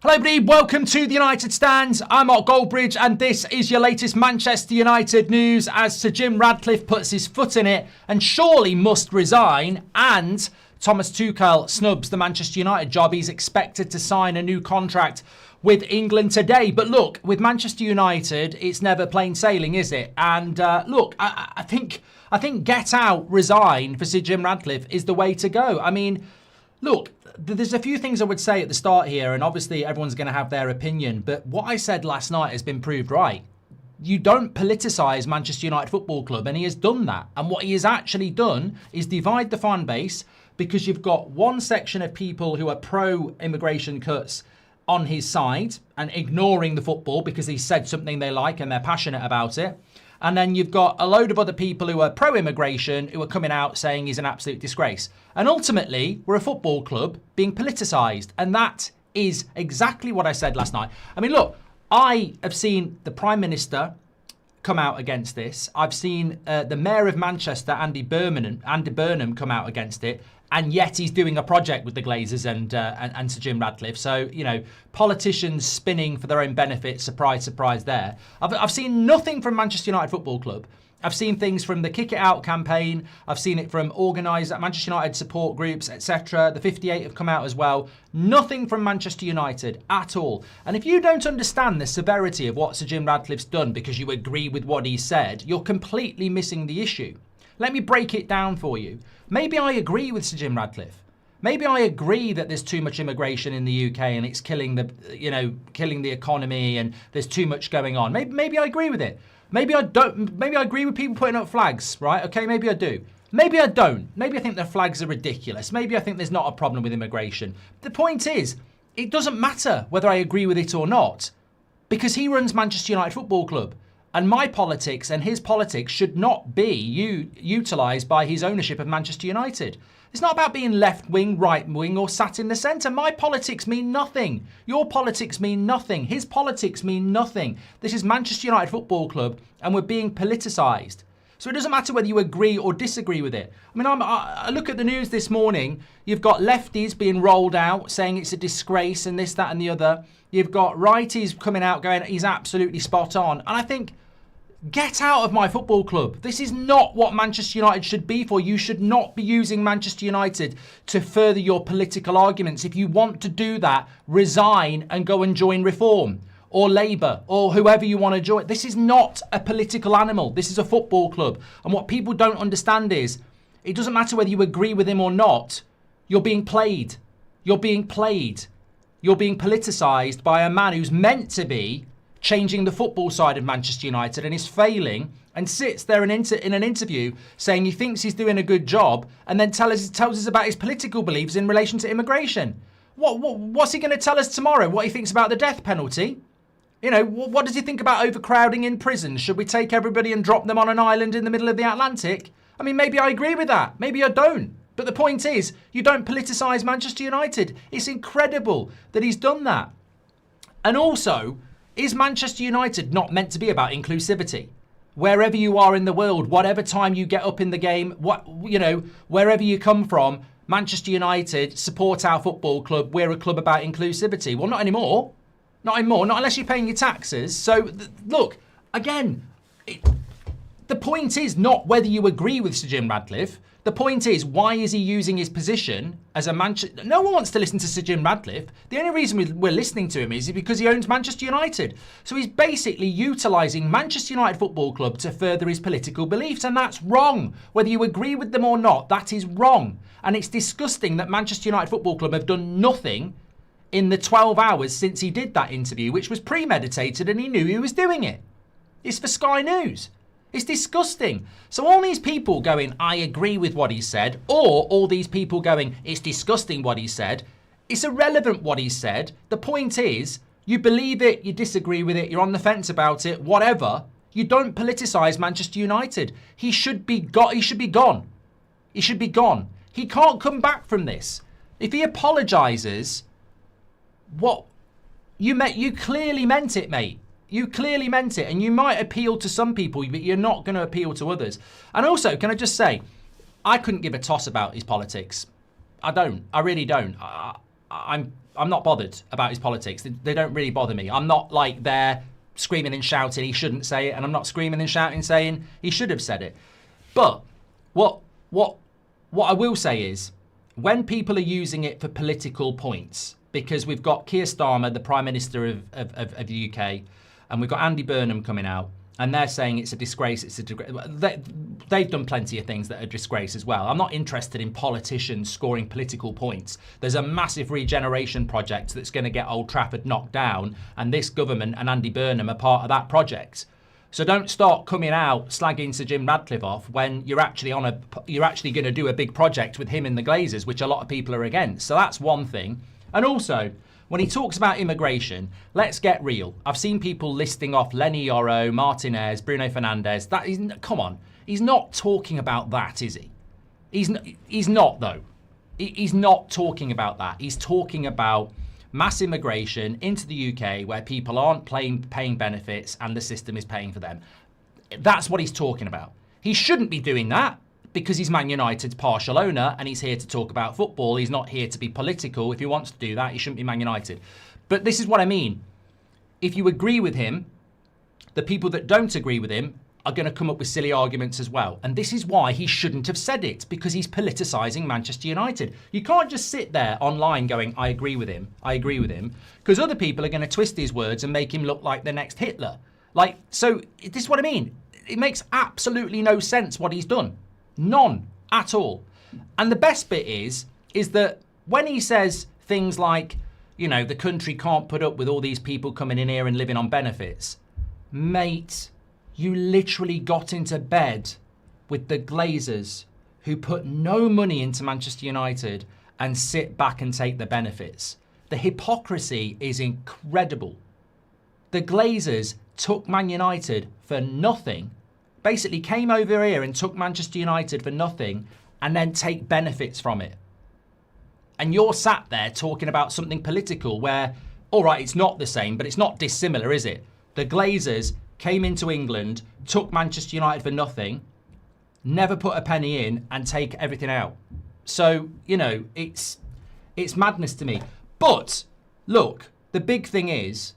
Hello everybody, welcome to the United Stand. I'm Goldbridge and this is your latest Manchester United news as Sir Jim Ratcliffe puts his foot in it and surely must resign, and Thomas Tuchel snubs the Manchester United job. He's expected to sign a new contract with England today. But look, with Manchester United, it's never plain sailing, is it? And look, I think get out, resign for Sir Jim Ratcliffe is the way to go. I mean, look, there's a few things I would say at the start here, and obviously everyone's going to have their opinion, but what I said last night has been proved right. You don't politicise Manchester United Football Club, and he has done that. And what he has actually done is divide the fan base, because you've got one section of people who are pro-immigration cuts on his side and ignoring the football because he said something they like and they're passionate about it. And then you've got a load of other people who are pro-immigration who are coming out saying he's an absolute disgrace. And ultimately, we're a football club being politicised. And that is exactly what I said last night. I mean, look, I have seen the Prime Minister come out against this. I've seen the Mayor of Manchester, Andy Burnham, come out against it. And yet he's doing a project with the Glazers and Sir Jim Ratcliffe. So, you know, politicians spinning for their own benefit. Surprise, surprise there. I've seen nothing from Manchester United Football Club. I've seen things from the Kick It Out campaign. I've seen it from organised Manchester United support groups, etc. The 58 have come out as well. Nothing from Manchester United at all. And if you don't understand the severity of what Sir Jim Ratcliffe's done because you agree with what he said, you're completely missing the issue. Let me break it down for you. Maybe I agree with Sir Jim Ratcliffe. Maybe I agree that there's too much immigration in the UK and it's killing the economy and there's too much going on. Maybe I agree with it. Maybe I don't. Maybe I agree with people putting up flags, right? Okay, maybe I do. Maybe I don't. Maybe I think the flags are ridiculous. Maybe I think there's not a problem with immigration. The point is, it doesn't matter whether I agree with it or not, because he runs Manchester United Football Club. And my politics and his politics should not be utilised by his ownership of Manchester United. It's not about being left-wing, right-wing or sat in the centre. My politics mean nothing. Your politics mean nothing. His politics mean nothing. This is Manchester United Football Club and we're being politicised. So it doesn't matter whether you agree or disagree with it. I mean, I look at the news this morning. You've got lefties being rolled out saying it's a disgrace and this, that and the other. You've got righties coming out going, he's absolutely spot on. And I think, get out of my football club. This is not what Manchester United should be for. You should not be using Manchester United to further your political arguments. If you want to do that, resign and go and join Reform or Labour or whoever you want to join. This is not a political animal. This is a football club. And what people don't understand is it doesn't matter whether you agree with him or not. You're being played. You're being played. You're being politicised by a man who's meant to be changing the football side of Manchester United and is failing, and sits there in an interview saying he thinks he's doing a good job and then tells us about his political beliefs in relation to immigration. What's he going to tell us tomorrow? What he thinks about the death penalty? You know, what does he think about overcrowding in prisons? Should we take everybody and drop them on an island in the middle of the Atlantic? I mean, maybe I agree with that. Maybe I don't. But the point is, you don't politicise Manchester United. It's incredible that he's done that. And also, is Manchester United not meant to be about inclusivity? Wherever you are in the world, whatever time you get up in the game, wherever you come from, Manchester United, support our football club. We're a club about inclusivity. Well, not anymore. Not anymore. Not unless you're paying your taxes. So, look, again, the point is not whether you agree with Sir Jim Ratcliffe. The point is, why is he using his position as a Manchester... No one wants to listen to Sir Jim Ratcliffe. The only reason we're listening to him is because he owns Manchester United. So he's basically utilising Manchester United Football Club to further his political beliefs, and that's wrong. Whether you agree with them or not, that is wrong. And it's disgusting that Manchester United Football Club have done nothing in the 12 hours since he did that interview, which was premeditated and he knew he was doing it. It's for Sky News. It's disgusting. So all these people going, I agree with what he said, or all these people going, it's disgusting what he said, it's irrelevant what he said. The point is, you believe it, you disagree with it, you're on the fence about it, whatever. You don't politicise Manchester United. He should be gone. He should be gone. He should be gone. He can't come back from this. If he apologises, what you clearly meant it, mate. You clearly meant it, and you might appeal to some people, but you're not going to appeal to others. And also, can I just say, I couldn't give a toss about his politics. I don't. I really don't. I'm not bothered about his politics. They don't really bother me. I'm not like there screaming and shouting he shouldn't say it, and I'm not screaming and shouting saying he should have said it. But what I will say is, when people are using it for political points, because we've got Keir Starmer, the Prime Minister of the UK, and we've got Andy Burnham coming out, and they're saying it's a disgrace, they've done plenty of things that are a disgrace as well. I'm not interested in politicians scoring political points. There's a massive regeneration project that's going to get Old Trafford knocked down, and this government and Andy Burnham are part of that project. So don't start coming out slagging Sir Jim Ratcliffe off when you're actually going to do a big project with him and the Glazers, which a lot of people are against. So that's one thing. And also, when he talks about immigration, let's get real. I've seen people listing off Lenny Yoro, Martinez, Bruno Fernandes. Come on, he's not talking about that, is he? He's not though. He's not talking about that. He's talking about mass immigration into the UK where people aren't paying benefits and the system is paying for them. That's what he's talking about. He shouldn't be doing that because he's Man United's partial owner and he's here to talk about football. He's not here to be political. If he wants to do that, he shouldn't be Man United. But this is what I mean. If you agree with him, the people that don't agree with him are going to come up with silly arguments as well. And this is why he shouldn't have said it, because he's politicising Manchester United. You can't just sit there online going, I agree with him, because other people are going to twist his words and make him look like the next Hitler. So this is what I mean. It makes absolutely no sense what he's done. None at all. And the best bit is that when he says things like, the country can't put up with all these people coming in here and living on benefits, mate, you literally got into bed with the Glazers who put no money into Manchester United and sit back and take the benefits. The hypocrisy is incredible. The Glazers took Man United for nothing, basically came over here and took Manchester United for nothing and then take benefits from it. And you're sat there talking about something political where, all right, it's not the same, but it's not dissimilar, is it? The Glazers came into England, took Manchester United for nothing, never put a penny in and take everything out. So, it's madness to me. But, look, the big thing is,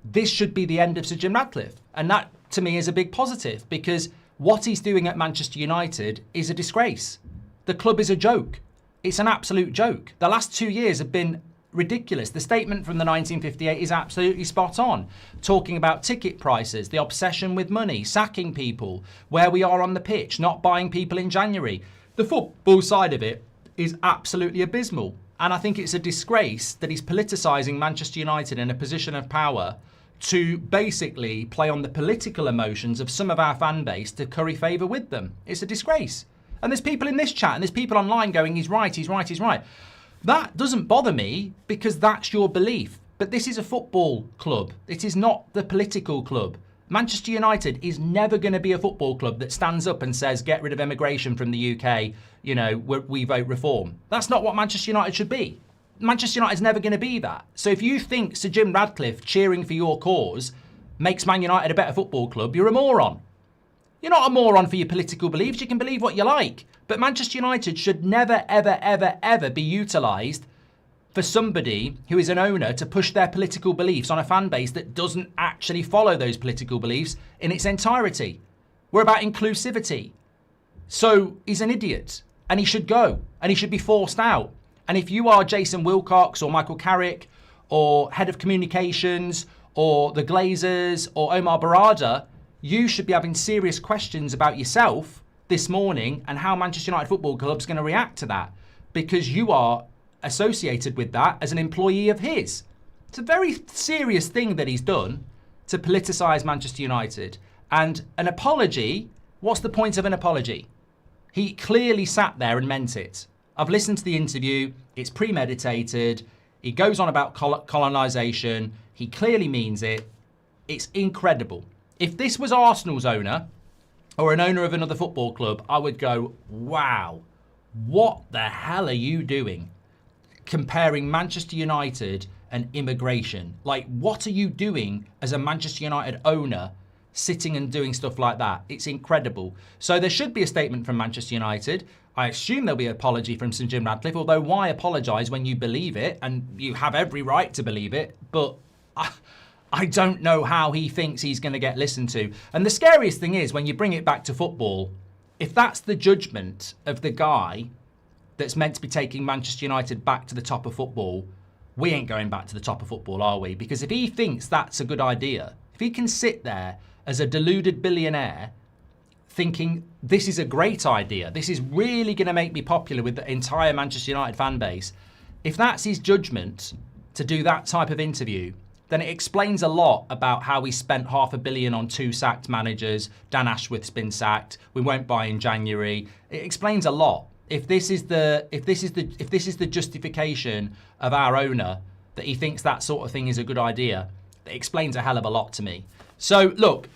this should be the end of Sir Jim Ratcliffe. And that, to me, is a big positive, because what he's doing at Manchester United is a disgrace. The club is a joke. It's an absolute joke. The last 2 years have been ridiculous. The statement from the 1958 is absolutely spot on. Talking about ticket prices, the obsession with money, sacking people, where we are on the pitch, not buying people in January. The football side of it is absolutely abysmal. And I think it's a disgrace that he's politicising Manchester United in a position of power to basically play on the political emotions of some of our fan base to curry favour with them. It's a disgrace. And there's people in this chat and there's people online going, he's right, he's right, he's right. That doesn't bother me because that's your belief. But this is a football club. It is not the political club. Manchester United is never going to be a football club that stands up and says, get rid of immigration from the UK, we vote reform. That's not what Manchester United should be. Manchester United is never going to be that. So if you think Sir Jim Ratcliffe cheering for your cause makes Man United a better football club, you're a moron. You're not a moron for your political beliefs. You can believe what you like. But Manchester United should never, ever, ever, ever be utilised for somebody who is an owner to push their political beliefs on a fan base that doesn't actually follow those political beliefs in its entirety. We're about inclusivity. So he's an idiot and he should go and he should be forced out. And if you are Jason Wilcox or Michael Carrick or head of communications or the Glazers or Omar Barada, you should be having serious questions about yourself this morning and how Manchester United Football Club is going to react to that, because you are associated with that as an employee of his. It's a very serious thing that he's done to politicise Manchester United. And an apology, what's the point of an apology? He clearly sat there and meant it. I've listened to the interview. It's premeditated. He goes on about colonisation. He clearly means it. It's incredible. If this was Arsenal's owner or an owner of another football club, I would go, wow, what the hell are you doing? Comparing Manchester United and immigration. Like, what are you doing as a Manchester United owner sitting and doing stuff like that. It's incredible. So there should be a statement from Manchester United. I assume there'll be an apology from Sir Jim Ratcliffe, although why apologise when you believe it, and you have every right to believe it, but I don't know how he thinks he's going to get listened to. And the scariest thing is, when you bring it back to football, if that's the judgment of the guy that's meant to be taking Manchester United back to the top of football, we ain't going back to the top of football, are we? Because if he thinks that's a good idea, if he can sit there as a deluded billionaire thinking this is a great idea, this is really going to make me popular with the entire Manchester United fan base, if that's his judgment to do that type of interview, then it explains a lot about how he spent $500 million on 2 sacked managers. Dan Ashworth's been sacked. We won't buy in January. It explains a lot. If this is the justification of our owner, that he thinks that sort of thing is a good idea, it explains a hell of a lot to me. So look,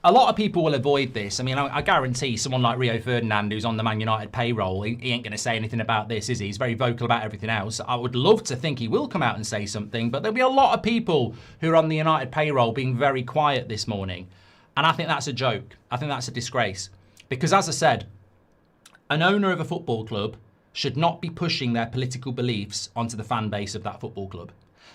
a lot of people will avoid this. I mean, I guarantee someone like Rio Ferdinand, who's on the Man United payroll, he ain't going to say anything about this, is he? He's very vocal about everything else. I would love to think he will come out and say something, but there'll be a lot of people who are on the United payroll being very quiet this morning. And I think that's a joke. I think that's a disgrace. Because as I said, an owner of a football club should not be pushing their political beliefs onto the fan base of that football club.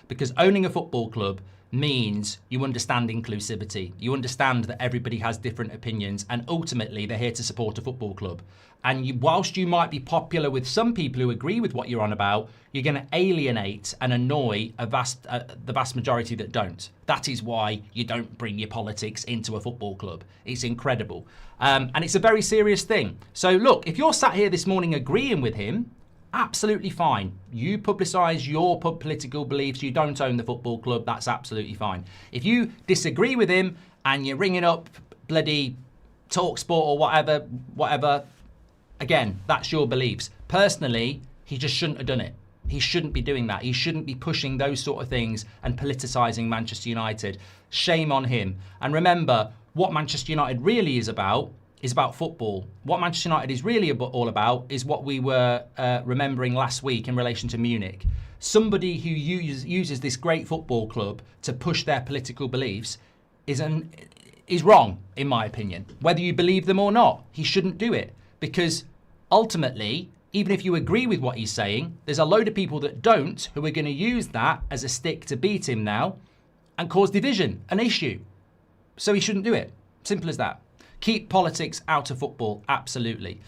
Because owning a football club means you understand inclusivity. You understand that everybody has different opinions, and ultimately they're here to support a football club. And whilst you might be popular with some people who agree with what you're on about, you're going to alienate and annoy the vast majority that don't. That is why you don't bring your politics into a football club. It's incredible. And it's a very serious thing. So look, if you're sat here this morning agreeing with him, absolutely fine. You publicise your political beliefs. You don't own the football club. That's absolutely fine. If you disagree with him and you're ringing up bloody TalkSport or whatever, again, that's your beliefs. Personally, he just shouldn't have done it. He shouldn't be doing that. He shouldn't be pushing those sort of things and politicising Manchester United. Shame on him. And remember, what Manchester United really is about football. What Manchester United is really all about is what we were remembering last week in relation to Munich. Somebody who uses this great football club to push their political beliefs is wrong, in my opinion. Whether you believe them or not, he shouldn't do it. Because ultimately, even if you agree with what he's saying, there's a load of people that don't, who are going to use that as a stick to beat him now and cause division, an issue. So he shouldn't do it. Simple as that. Keep politics out of football, absolutely.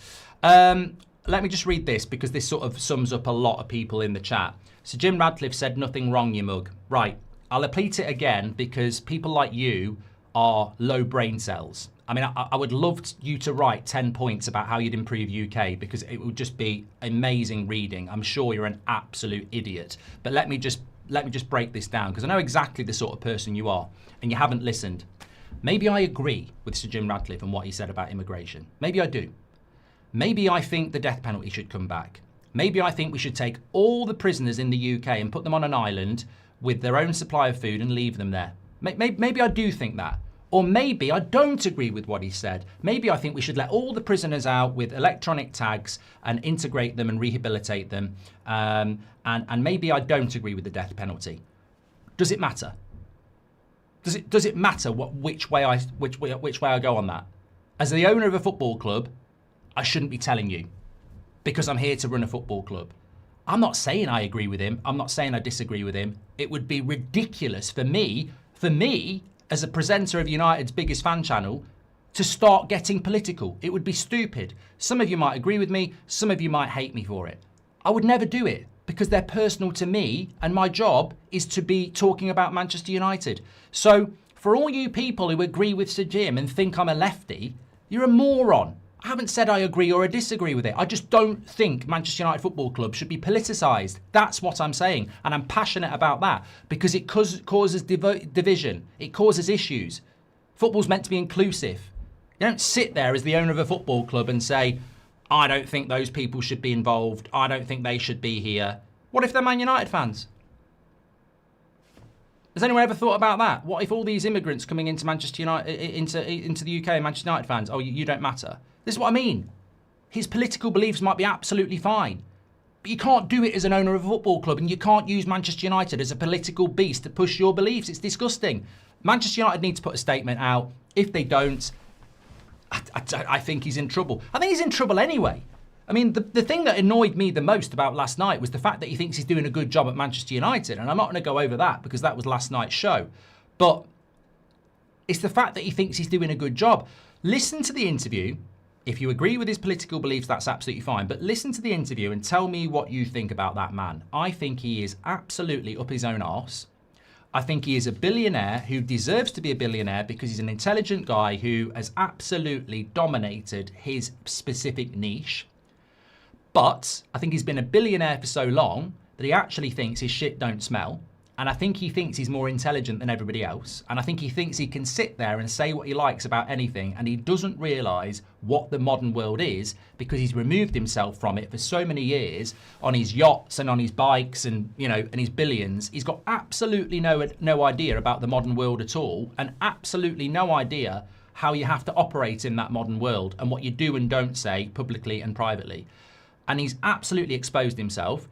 Let me just read this, because this sort of sums up a lot of people in the chat. So Jim Radcliffe said, nothing wrong, you mug. Right, I'll repeat it again, because people like you are low brain cells. I mean, I would love you to write 10 points about how you'd improve UK, because it would just be amazing reading. I'm sure you're an absolute idiot. But let me just break this down, because I know exactly the sort of person you are, and you haven't listened. Maybe I agree with Sir Jim Ratcliffe and what he said about immigration. Maybe I do. Maybe I think the death penalty should come back. Maybe I think we should take all the prisoners in the UK and put them on an island with their own supply of food and leave them there. Maybe I do think that. Or maybe I don't agree with what he said. Maybe I think we should let all the prisoners out with electronic tags and integrate them and rehabilitate them. And maybe I don't agree with the death penalty. Does it matter? Does it matter which way I go on that? As the owner of a football club, I shouldn't be telling you, because I'm here to run a football club. I'm not saying I agree with him. I'm not saying I disagree with him. It would be ridiculous for me as a presenter of United's biggest fan channel to start getting political. It would be stupid. Some of you might agree with me. Some of you might hate me for it. I would never do it, because they're personal to me, and my job is to be talking about Manchester United. So for all you people who agree with Sir Jim and think I'm a lefty, you're a moron. I haven't said I agree or I disagree with it. I just don't think Manchester United Football Club should be politicised. That's what I'm saying. And I'm passionate about that, because it causes division. It causes issues. Football's meant to be inclusive. You don't sit there as the owner of a football club and say, I don't think those people should be involved. I don't think they should be here. What if they're Man United fans? Has anyone ever thought about that? What if all these immigrants coming into Manchester United, into the UK, are Manchester United fans? Oh, you don't matter. This is what I mean. His political beliefs might be absolutely fine. But you can't do it as an owner of a football club, and you can't use Manchester United as a political beast to push your beliefs. It's disgusting. Manchester United need to put a statement out. If they don't, I think he's in trouble. I think he's in trouble anyway. I mean, the thing that annoyed me the most about last night was the fact that he thinks he's doing a good job at Manchester United. And I'm not going to go over that because that was last night's show. But it's the fact that he thinks he's doing a good job. Listen to the interview. If you agree with his political beliefs, that's absolutely fine. But listen to the interview and tell me what you think about that man. I think he is absolutely up his own arse. I think he is a billionaire who deserves to be a billionaire because he's an intelligent guy who has absolutely dominated his specific niche. But I think he's been a billionaire for so long that he actually thinks his shit don't smell. And I think he thinks he's more intelligent than everybody else. And I think he thinks he can sit there and say what he likes about anything. And he doesn't realise what the modern world is because he's removed himself from it for so many years on his yachts and on his bikes and, you know, and his billions. He's got absolutely no idea about the modern world at all, and absolutely no idea how you have to operate in that modern world and what you do and don't say publicly and privately. And he's absolutely exposed himself.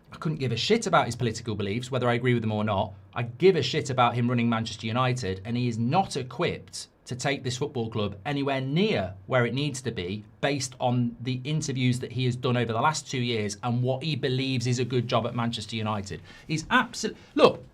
I couldn't give a shit about his political beliefs, whether I agree with them or not. I give a shit about him running Manchester United, and he is not equipped to take this football club anywhere near where it needs to be based on the interviews that he has done over the last 2 years and what he believes is a good job at Manchester United. He's absolutely... Look,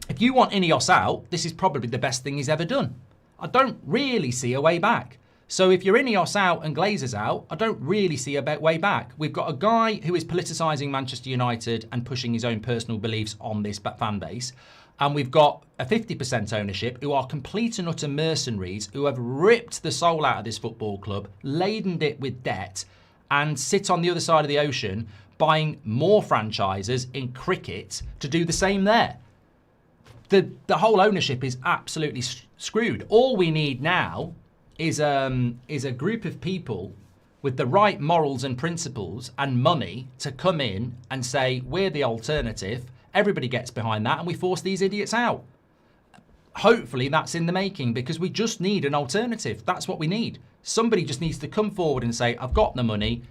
if you want Ineos out, this is probably the best thing he's ever done. I don't really see a way back. So if you're Ineos out and Glazers out, I don't really see a way back. We've got a guy who is politicising Manchester United and pushing his own personal beliefs on this fan base. And we've got a 50% ownership who are complete and utter mercenaries who have ripped the soul out of this football club, ladened it with debt, and sit on the other side of the ocean buying more franchises in cricket to do the same there. The whole ownership is absolutely screwed. All we need now is a group of people with the right morals and principles and money to come in and say, we're the alternative. Everybody gets behind that and we force these idiots out. Hopefully that's in the making because we just need an alternative. That's what we need. Somebody just needs to come forward and say, I've got the money.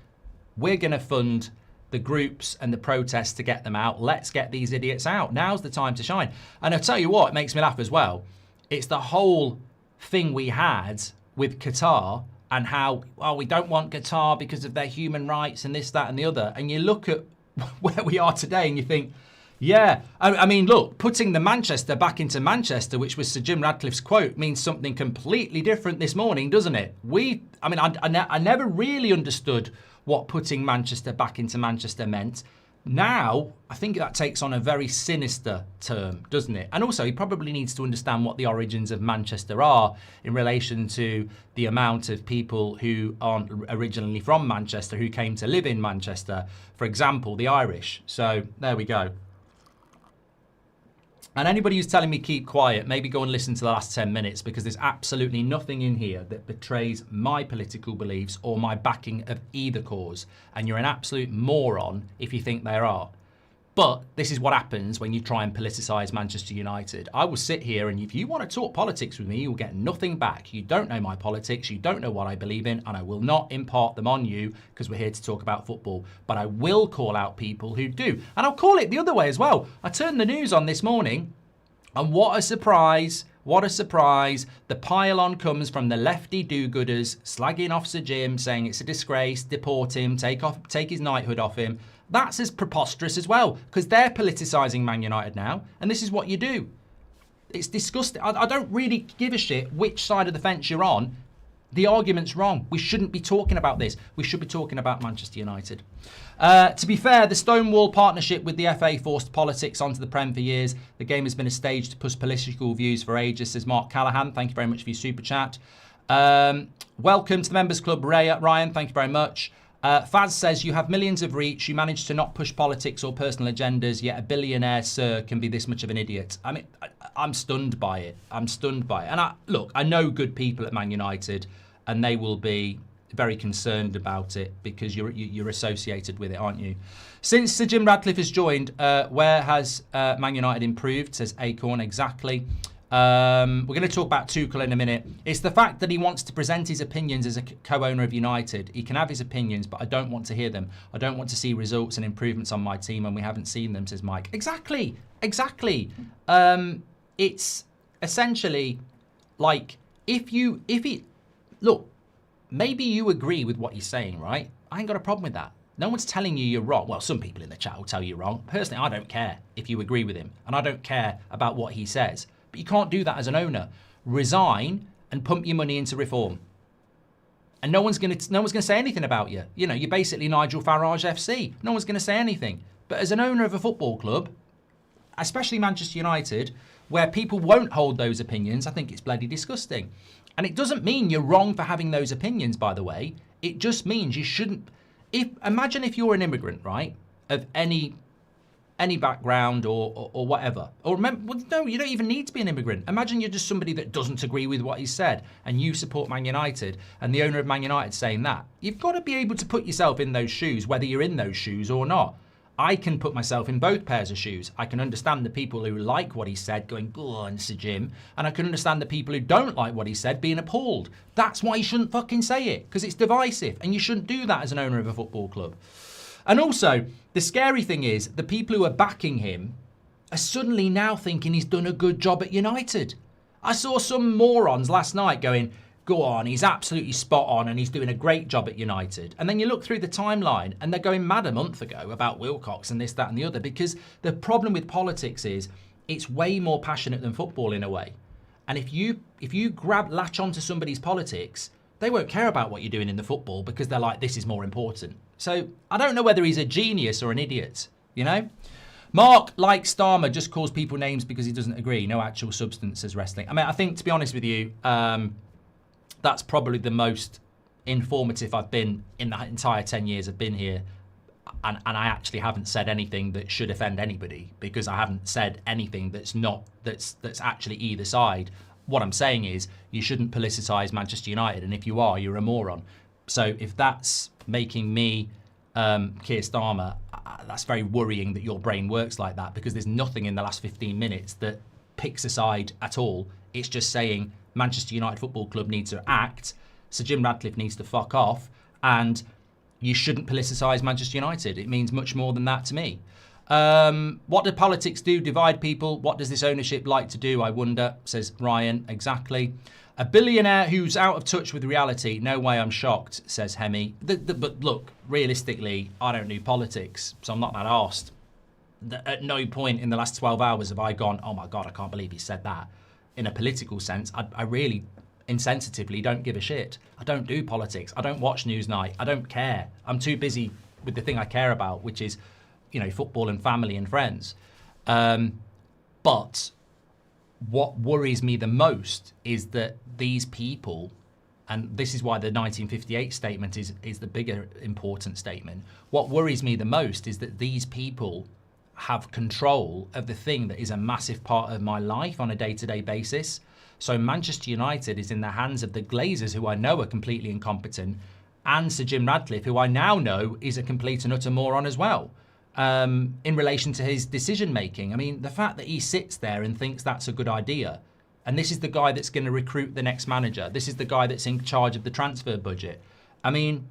We're going to fund the groups and the protests to get them out. Let's get these idiots out. Now's the time to shine. And I'll tell you what, it makes me laugh as well. It's the whole thing we had with Qatar and how, well, we don't want Qatar because of their human rights and this, that and the other. And you look at where we are today and you think, yeah, I mean, look, putting the Manchester back into Manchester, which was Sir Jim Radcliffe's quote, means something completely different this morning, doesn't it? I never really understood what putting Manchester back into Manchester meant. Now, I think that takes on a very sinister term, doesn't it? And also, he probably needs to understand what the origins of Manchester are in relation to the amount of people who aren't originally from Manchester who came to live in Manchester. For example, the Irish. So, there we go. And anybody who's telling me keep quiet, maybe go and listen to the last 10 minutes because there's absolutely nothing in here that betrays my political beliefs or my backing of either cause. And you're an absolute moron if you think there are. But this is what happens when you try and politicise Manchester United. I will sit here and if you want to talk politics with me, you'll get nothing back. You don't know my politics, you don't know what I believe in, and I will not impart them on you because we're here to talk about football. But I will call out people who do. And I'll call it the other way as well. I turned the news on this morning and what a surprise. What a surprise. The pile-on comes from the lefty do-gooders slagging off Sir Jim, saying it's a disgrace, deport him, take his knighthood off him. That's as preposterous as well, because they're politicising Man United now, and this is what you do. It's disgusting. I don't really give a shit which side of the fence you're on. The argument's wrong. We shouldn't be talking about this. We should be talking about Manchester United. To be fair, the Stonewall partnership with the FA forced politics onto the Prem for years. The game has been a stage to push political views for ages, says Mark Callahan. Thank you very much for your super chat. Welcome to the Members Club, Ryan. Thank you very much. Faz says, you have millions of reach. You manage to not push politics or personal agendas, yet a billionaire, sir, can be this much of an idiot. I mean, I'm stunned by it. I'm stunned by it. And look, I know good people at Man United, and they will be very concerned about it because you're associated with it, aren't you? Since Sir Jim Radcliffe has joined, where has Man United improved, says Acorn, exactly. We're going to talk about Tuchel in a minute. It's the fact that he wants to present his opinions as a co-owner of United. He can have his opinions, but I don't want to hear them. I don't want to see results and improvements on my team, and we haven't seen them, says Mike. Exactly. It's essentially like look, maybe you agree with what he's saying, right? I ain't got a problem with that. No one's telling you you're wrong. Well, some people in the chat will tell you you're wrong. Personally, I don't care if you agree with him, and I don't care about what he says. But you can't do that as an owner. Resign and pump your money into reform. And no one's gonna say anything about you. You know, you're basically Nigel Farage FC. No one's gonna say anything. But as an owner of a football club, especially Manchester United, where people won't hold those opinions, I think it's bloody disgusting. And it doesn't mean you're wrong for having those opinions, by the way. It just means you shouldn't. Imagine if you're an immigrant, right, of any background or whatever. Or remember, well, no, you don't even need to be an immigrant. Imagine you're just somebody that doesn't agree with what he said, and you support Man United, and the owner of Man United saying that. You've got to be able to put yourself in those shoes, whether you're in those shoes or not. I can put myself in both pairs of shoes. I can understand the people who like what he said going, go on, Sir Jim. And I can understand the people who don't like what he said being appalled. That's why you shouldn't fucking say it, because it's divisive. And you shouldn't do that as an owner of a football club. And also, the scary thing is, the people who are backing him are suddenly now thinking he's done a good job at United. I saw some morons last night going, go on, he's absolutely spot on and he's doing a great job at United. And then you look through the timeline and they're going mad a month ago about Wilcox and this, that and the other, because the problem with politics is it's way more passionate than football in a way. And if you latch onto somebody's politics, they won't care about what you're doing in the football because they're like, this is more important. So I don't know whether he's a genius or an idiot, you know? Mark, like Starmer, just calls people names because he doesn't agree. No actual substance as wrestling. I mean, I think, to be honest with you, that's probably the most informative I've been in the entire 10 years I've been here. And I actually haven't said anything that should offend anybody, because I haven't said anything that's actually either side. What I'm saying is you shouldn't politicise Manchester United, and if you are, you're a moron. So if that's making me Keir Starmer, that's very worrying that your brain works like that, because there's nothing in the last 15 minutes that picks a side at all. It's just saying Manchester United Football Club needs to act, Sir Jim Ratcliffe needs to fuck off, and you shouldn't politicise Manchester United. It means much more than that to me. What do politics do? Divide people. What does this ownership like to do, I wonder, says Ryan. Exactly. A billionaire who's out of touch with reality. No way I'm shocked, says Hemi. But look, realistically, I don't do politics, so I'm not that arsed. At no point in the last 12 hours have I gone, oh my God, I can't believe he said that. In a political sense, I really insensitively don't give a shit. I don't do politics. I don't watch Newsnight. I don't care. I'm too busy with the thing I care about, which is, you know, football and family and friends. But what worries me the most is that these people, and this is why the 1958 statement is the bigger important statement. What worries me the most is that these people have control of the thing that is a massive part of my life on a day-to-day basis. So Manchester United is in the hands of the Glazers, who I know are completely incompetent, and Sir Jim Ratcliffe, who I now know is a complete and utter moron as well, in relation to his decision-making. I mean, the fact that he sits there and thinks that's a good idea, and this is the guy that's going to recruit the next manager, this is the guy that's in charge of the transfer budget. I mean,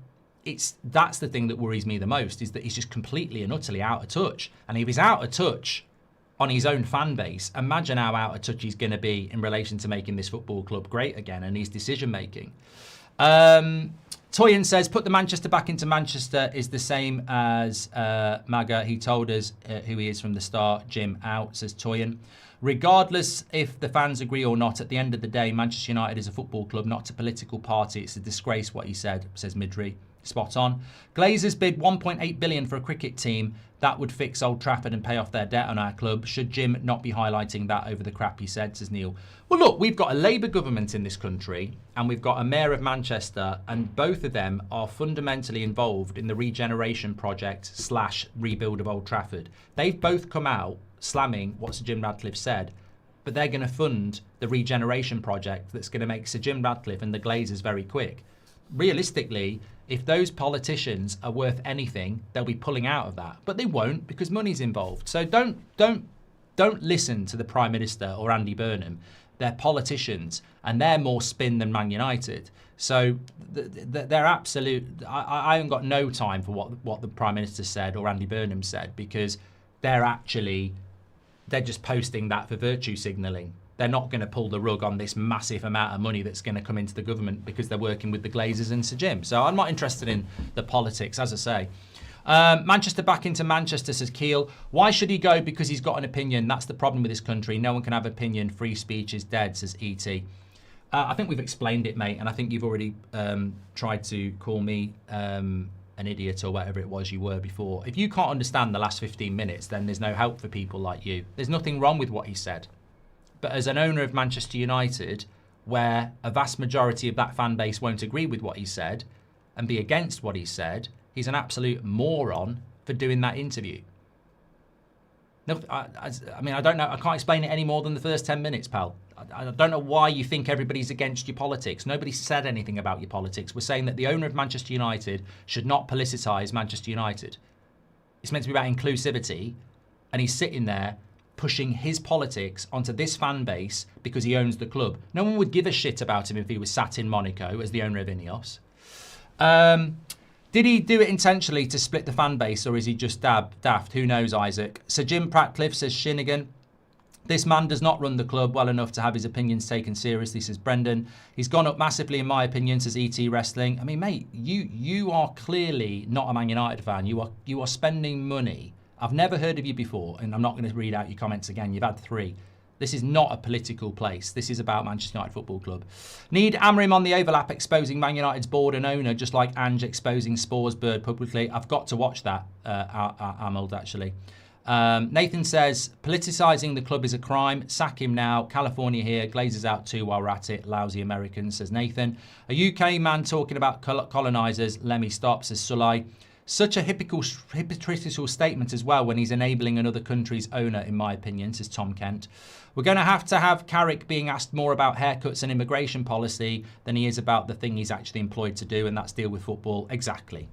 that's the thing that worries me the most, is that he's just completely and utterly out of touch. And if he's out of touch on his own fan base, imagine how out of touch he's going to be in relation to making this football club great again and his decision making. Toyin says, put the Manchester back into Manchester is the same as MAGA. He told us who he is from the start. Jim out, says Toyin. Regardless if the fans agree or not, at the end of the day, Manchester United is a football club, not a political party. It's a disgrace what he said, says Midri. Spot on. Glazers bid 1.8 billion for a cricket team. That would fix Old Trafford and pay off their debt on our club. Should Jim not be highlighting that over the crap he said, says Neil. Well, look, we've got a Labour government in this country and we've got a mayor of Manchester, and both of them are fundamentally involved in the regeneration project / rebuild of Old Trafford. They've both come out slamming what Sir Jim Ratcliffe said, but they're going to fund the regeneration project that's going to make Sir Jim Ratcliffe and the Glazers very quick. Realistically, if those politicians are worth anything, they'll be pulling out of that. But they won't, because money's involved. So don't listen to the Prime Minister or Andy Burnham. They're politicians, and they're more spin than Man United. So they're absolute. I haven't got no time for what the Prime Minister said or Andy Burnham said, because they're just posting that for virtue signalling. They're not going to pull the rug on this massive amount of money that's going to come into the government because they're working with the Glazers and Sir Jim. So I'm not interested in the politics, as I say. Manchester back into Manchester, says Keel. Why should he go? Because he's got an opinion. That's the problem with this country. No one can have opinion. Free speech is dead, says E.T. I think we've explained it, mate, and I think you've already tried to call me an idiot or whatever it was you were before. If you can't understand the last 15 minutes, then there's no help for people like you. There's nothing wrong with what he said. But as an owner of Manchester United, where a vast majority of that fan base won't agree with what he said and be against what he said, he's an absolute moron for doing that interview. No, I mean, I don't know. I can't explain it any more than the first 10 minutes, pal. I don't know why you think everybody's against your politics. Nobody said anything about your politics. We're saying that the owner of Manchester United should not politicise Manchester United. It's meant to be about inclusivity, and he's sitting there pushing his politics onto this fan base because he owns the club. No one would give a shit about him if he was sat in Monaco as the owner of Ineos. Did he do it intentionally to split the fan base, or is he just daft? Who knows, Isaac? Sir Jim Pratcliffe, says Shinnigan. This man does not run the club well enough to have his opinions taken seriously, says Brendan. He's gone up massively, in my opinion, says ET Wrestling. I mean, mate, you are clearly not a Man United fan. You are spending money. I've never heard of you before, and I'm not going to read out your comments again. You've had 3. This is not a political place. This is about Manchester United Football Club. Need Amrim on the overlap exposing Man United's board and owner, just like Ange exposing Spore's bird publicly. I've got to watch that, Arnold, actually. Nathan says, politicising the club is a crime. Sack him now. California here. Glazers out too while we're at it. Lousy Americans, says Nathan. A UK man talking about colonisers. Let me stop, says Sulai. Such a hypocritical statement as well when he's enabling another country's owner, in my opinion, says Tom Kent. We're going to have Carrick being asked more about haircuts and immigration policy than he is about the thing he's actually employed to do, and that's deal with football. Exactly.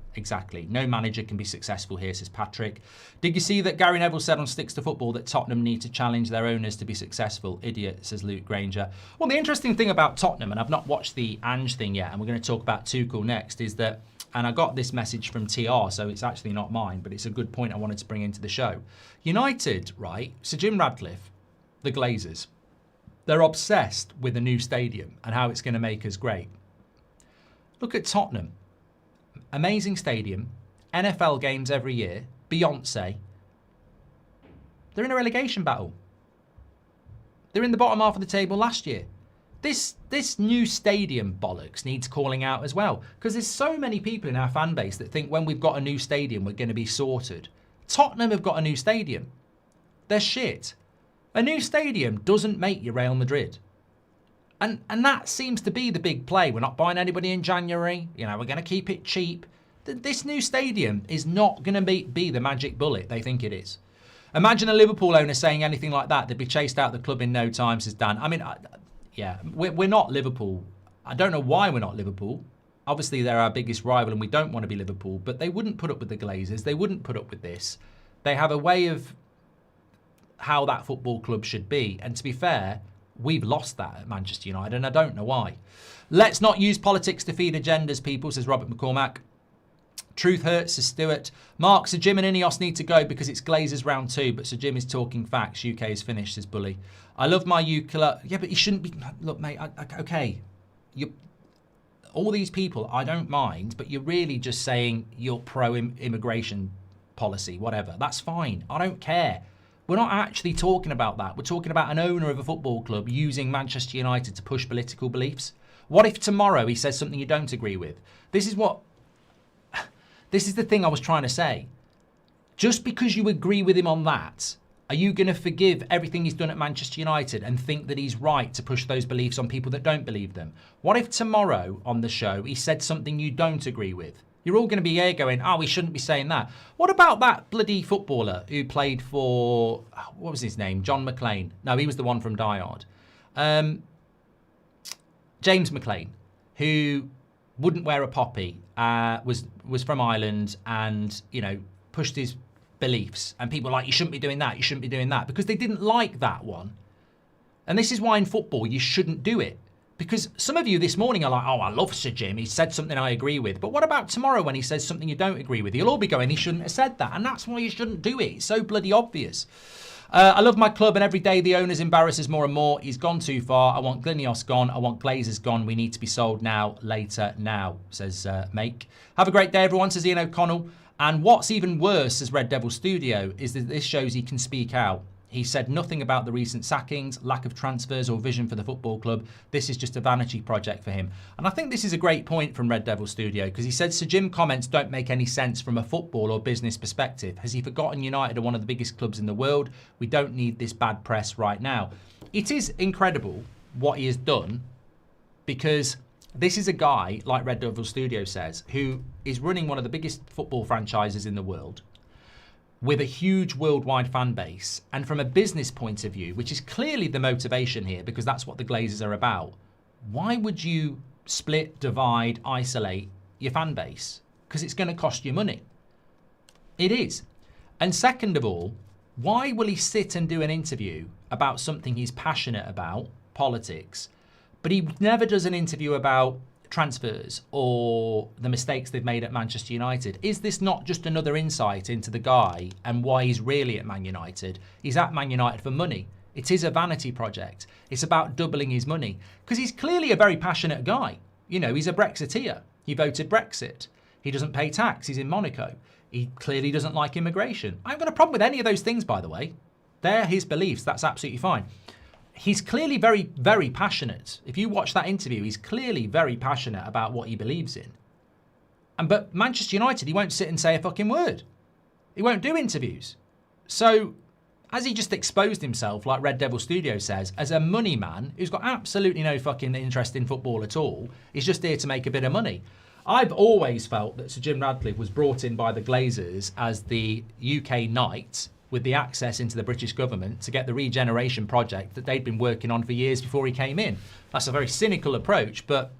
No manager can be successful here, says Patrick. Did you see that Gary Neville said on Sticks to Football that Tottenham need to challenge their owners to be successful? Idiot, says Luke Granger. Well, the interesting thing about Tottenham, and I've not watched the Ange thing yet, and we're going to talk about Tuchel next, is that, and I got this message from TR, so it's actually not mine, but it's a good point I wanted to bring into the show. United, right, Sir Jim Radcliffe, the Glazers, they're obsessed with a new stadium and how it's going to make us great. Look at Tottenham. Amazing stadium, NFL games every year, Beyonce. They're in a relegation battle. They're in the bottom half of the table last year. This new stadium bollocks needs calling out as well, because there's so many people in our fan base that think when we've got a new stadium we're going to be sorted. Tottenham have got a new stadium. They're shit. A new stadium doesn't make you Real Madrid. And that seems to be the big play. We're not buying anybody in January. You know, we're going to keep it cheap. This new stadium is not going to be the magic bullet they think it is. Imagine a Liverpool owner saying anything like that. They'd be chased out of the club in no time, says Dan. I mean, yeah, we're not Liverpool. I don't know why we're not Liverpool. Obviously, they're our biggest rival and we don't want to be Liverpool. But they wouldn't put up with the Glazers. They wouldn't put up with this. They have a way of how that football club should be. And to be fair, we've lost that at Manchester United, and I don't know why. Let's not use politics to feed agendas, people, says Robert McCormack. Truth hurts, says Stewart. Mark, Sir Jim and Ineos need to go because it's Glazers round 2, but Sir Jim is talking facts. UK is finished, says Bully. I love my UK. Yeah, but you shouldn't be. Look, mate, okay. All these people, I don't mind, but you're really just saying you're pro-immigration policy, whatever. That's fine. I don't care. We're not actually talking about that. We're talking about an owner of a football club using Manchester United to push political beliefs. What if tomorrow he says something you don't agree with? This is the thing I was trying to say. Just because you agree with him on that, are you going to forgive everything he's done at Manchester United and think that he's right to push those beliefs on people that don't believe them? What if tomorrow on the show he said something you don't agree with? You're all going to be here going, we shouldn't be saying that. What about that bloody footballer who played for, what was his name? John McClain. No, he was the one from Die Hard. James McClain, who wouldn't wear a poppy, was from Ireland and, pushed his beliefs. And people were like, you shouldn't be doing that, you shouldn't be doing that. Because they didn't like that one. And this is why in football you shouldn't do it. Because some of you this morning are like, oh, I love Sir Jim. He said something I agree with. But what about tomorrow when he says something you don't agree with? You'll all be going, he shouldn't have said that. And that's why you shouldn't do it. It's so bloody obvious. I love my club and every day the owners embarrass us more and more. He's gone too far. I want Glinios gone. I want Glazers gone. We need to be sold now, later, now, says Make. Have a great day, everyone, says Ian O'Connell. And what's even worse, says Red Devil Studio, is that this shows he can speak out. He said nothing about the recent sackings, lack of transfers or vision for the football club. This is just a vanity project for him. And I think this is a great point from Red Devil Studio because he said Sir Jim comments don't make any sense from a football or business perspective. Has he forgotten United are one of the biggest clubs in the world? We don't need this bad press right now. It is incredible what he has done because this is a guy, like Red Devil Studio says, who is running one of the biggest football franchises in the world, with a huge worldwide fan base, and from a business point of view, which is clearly the motivation here because that's what the Glazers are about, why would you split, divide, isolate your fan base? Because it's going to cost you money. It is. And second of all, why will he sit and do an interview about something he's passionate about, politics, but he never does an interview about transfers or the mistakes they've made at Manchester United? Is this not just another insight into the guy and why he's really at Man United? He's at Man United for money. It is a vanity project. It's about doubling his money because he's clearly a very passionate guy. You know, he's a Brexiteer. He voted Brexit. He doesn't pay tax. He's in Monaco. He clearly doesn't like immigration. I haven't got a problem with any of those things, by the way. They're his beliefs. That's absolutely fine. He's clearly very, very passionate. If you watch that interview, he's clearly very passionate about what he believes in. But Manchester United, he won't sit and say a fucking word. He won't do interviews. So, has he just exposed himself, like Red Devil Studio says, as a money man who's got absolutely no fucking interest in football at all? He's just here to make a bit of money. I've always felt that Sir Jim Ratcliffe was brought in by the Glazers as the UK knight with the access into the British government to get the regeneration project that they'd been working on for years before he came in. That's a very cynical approach, but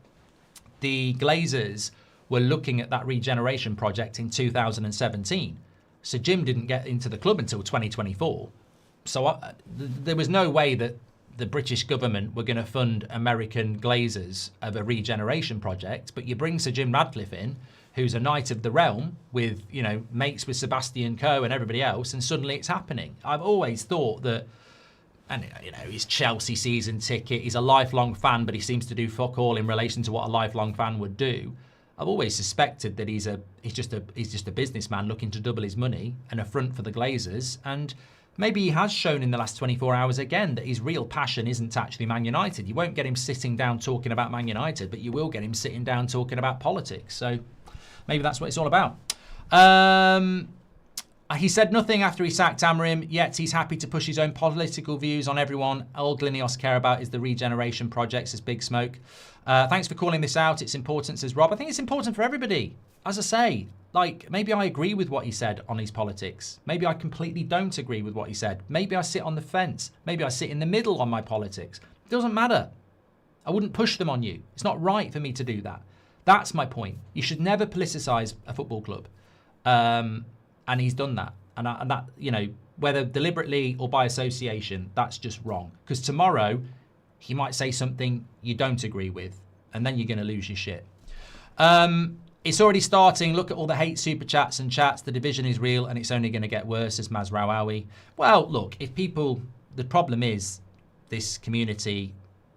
the Glazers were looking at that regeneration project in 2017. So Jim didn't get into the club until 2024. So there was no way that the British government were going to fund American Glazers of a regeneration project, but you bring Sir Jim Ratcliffe in, who's a knight of the realm with, you know, mates with Sebastian Coe and everybody else, and suddenly it's happening. I've always thought that, and you know, his Chelsea season ticket, he's a lifelong fan, but he seems to do fuck all in relation to what a lifelong fan would do. I've always suspected that he's just a businessman looking to double his money and a front for the Glazers, and maybe he has shown in the last 24 hours again that his real passion isn't actually Man United. You won't get him sitting down talking about Man United, but you will get him sitting down talking about politics. So maybe that's what it's all about. He said nothing after he sacked Amarim, yet he's happy to push his own political views on everyone. All Glinios care about is the regeneration project, says Big Smoke. Thanks for calling this out. It's important, says Rob. I think it's important for everybody. As I say, like, maybe I agree with what he said on his politics. Maybe I completely don't agree with what he said. Maybe I sit on the fence. Maybe I sit in the middle on my politics. It doesn't matter. I wouldn't push them on you. It's not right for me to do that. That's my point. You should never politicise a football club. And he's done that. And that, you know, whether deliberately or by association, that's just wrong. Because tomorrow, he might say something you don't agree with, and then you're going to lose your shit. It's already starting. Look at all the hate super chats and chats. The division is real, and it's only going to get worse, as Mazraoui. Well, look, if people... The problem is, this community,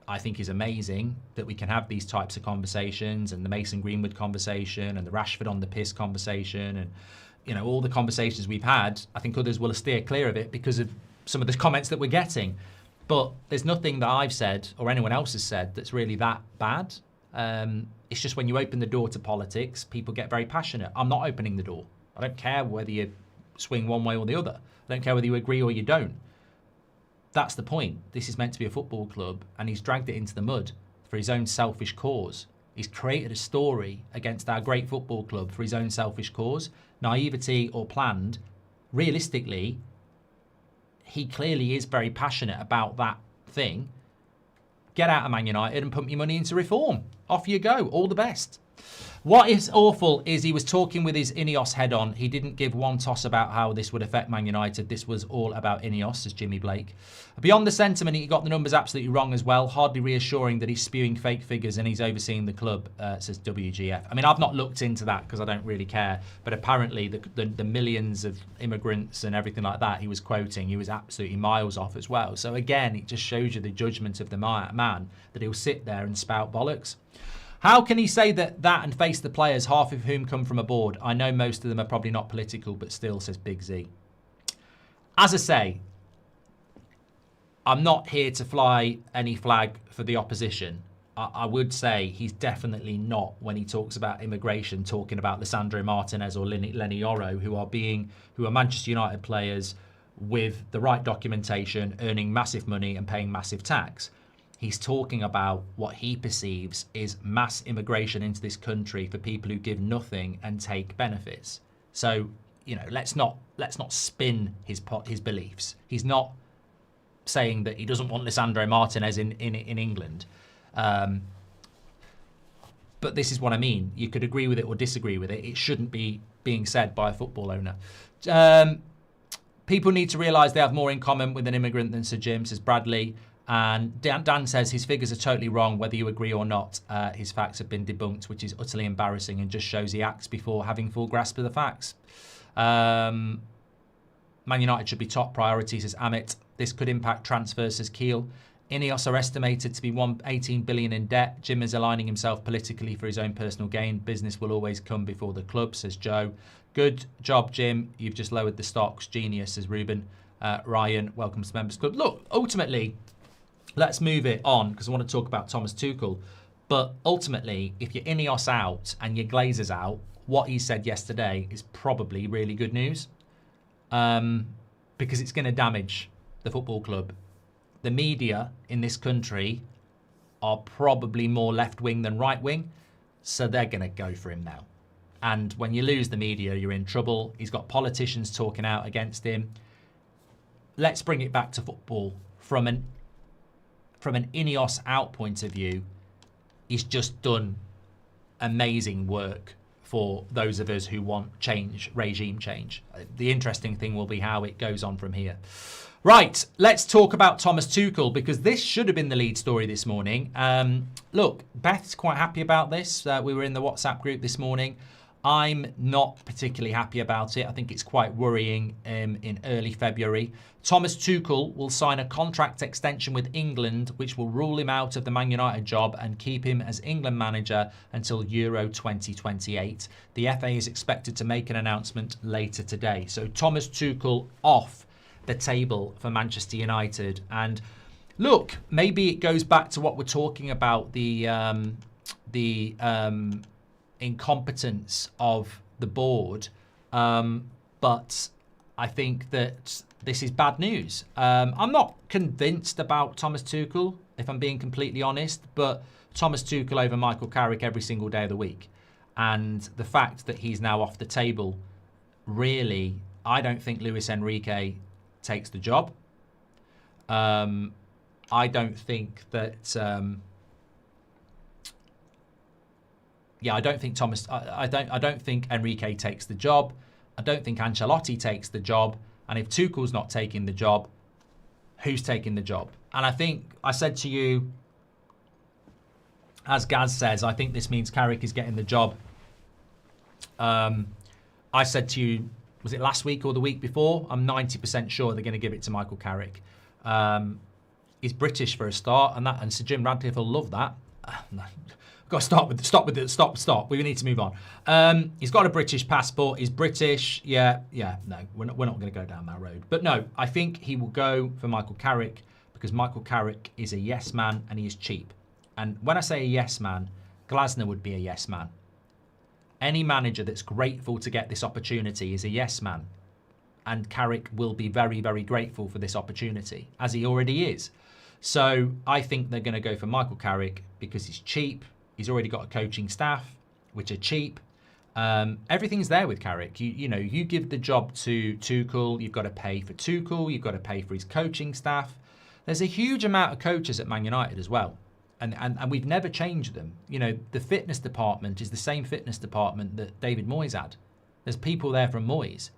I think, is amazing that we can have these types of conversations, and the Mason Greenwood conversation, and the Rashford on the piss conversation, and, you know, all the conversations we've had. I think others will steer clear of it because of some of the comments that we're getting. But there's nothing that I've said or anyone else has said that's really that bad. It's just when you open the door to politics, people get very passionate. I'm not opening the door. I don't care whether you swing one way or the other. I don't care whether you agree or you don't. That's the point. This is meant to be a football club, and he's dragged it into the mud for his own selfish cause. He's created a story against our great football club for his own selfish cause. Naivety or planned, realistically, he clearly is very passionate about that thing. Get out of Man United and pump your money into reform. Off you go. All the best. What is awful is he was talking with his Ineos head on. He didn't give one toss about how this would affect Man United. This was all about Ineos, says Jimmy Blake. Beyond the sentiment, he got the numbers absolutely wrong as well. Hardly reassuring that he's spewing fake figures and he's overseeing the club, says WGF. I mean, I've not looked into that because I don't really care. But apparently the millions of immigrants and everything like that he was quoting, he was absolutely miles off as well. So again, it just shows you the judgment of the man that he'll sit there and spout bollocks. How can he say that and face the players, half of whom come from abroad? I know most of them are probably not political, but still, says Big Z. As I say, I'm not here to fly any flag for the opposition. I would say he's definitely not, when he talks about immigration, talking about Lisandro Martinez or Lenny Yoro, who are Manchester United players with the right documentation, earning massive money and paying massive tax. He's talking about what he perceives is mass immigration into this country for people who give nothing and take benefits. So, you know, let's not spin his beliefs. He's not saying that he doesn't want Lisandro Martinez in England. But this is what I mean. You could agree with it or disagree with it. It shouldn't be being said by a football owner. People need to realise they have more in common with an immigrant than Sir Jim, says Bradley. And Dan says his figures are totally wrong, whether you agree or not. His facts have been debunked, which is utterly embarrassing and just shows he acts before having full grasp of the facts. Man United should be top priority, says Amit. This could impact transfers, says Keel. Ineos are estimated to be 18 billion in debt. Jim is aligning himself politically for his own personal gain. Business will always come before the club, says Joe. Good job, Jim. You've just lowered the stocks. Genius, says Ruben. Ryan, welcome to the Members Club. Look, ultimately, let's move it on because I want to talk about Thomas Tuchel. But ultimately, if you're Ineos out and your Glazers out, what he said yesterday is probably really good news because it's going to damage the football club. The media in this country are probably more left-wing than right-wing, so they're going to go for him now. And when you lose the media, you're in trouble. He's got politicians talking out against him. Let's bring it back to football from an Ineos out point of view. He's just done amazing work for those of us who want change, regime change. The interesting thing will be how it goes on from here. Right, let's talk about Thomas Tuchel because this should have been the lead story this morning. Look, Beth's quite happy about this. We were in the WhatsApp group this morning. I'm not particularly happy about it. I think it's quite worrying in early February. Thomas Tuchel will sign a contract extension with England, which will rule him out of the Man United job and keep him as England manager until Euro 2028. The FA is expected to make an announcement later today. So Thomas Tuchel off the table for Manchester United. And look, maybe it goes back to what we're talking about, the incompetence of the board, but I think that this is bad news. I'm not convinced about Thomas Tuchel, if I'm being completely honest, but Thomas Tuchel over Michael Carrick every single day of the week. And the fact that he's now off the table, really, I don't think Luis Enrique takes the job. I don't think that... I don't think Thomas. I don't think Enrique takes the job. I don't think Ancelotti takes the job. And if Tuchel's not taking the job, who's taking the job? And I think I said to you, as Gaz says, I think this means Carrick is getting the job. I said to you, was it last week or the week before? I'm 90% sure they're going to give it to Michael Carrick. He's British for a start, and Sir Jim Radcliffe will love that. Got to stop. We need to move on. He's got a British passport. He's British. No, we're not going to go down that road. But no, I think he will go for Michael Carrick because Michael Carrick is a yes man and he is cheap. And when I say a yes man, Glasner would be a yes man. Any manager that's grateful to get this opportunity is a yes man. And Carrick will be very, very grateful for this opportunity, as he already is. So I think they're going to go for Michael Carrick because he's cheap. He's already got a coaching staff, which are cheap. Everything's there with Carrick. You give the job to Tuchel, you've got to pay for Tuchel, you've got to pay for his coaching staff. There's a huge amount of coaches at Man United as well. And we've never changed them. You know, the fitness department is the same fitness department that David Moyes had. There's people there from Moyes.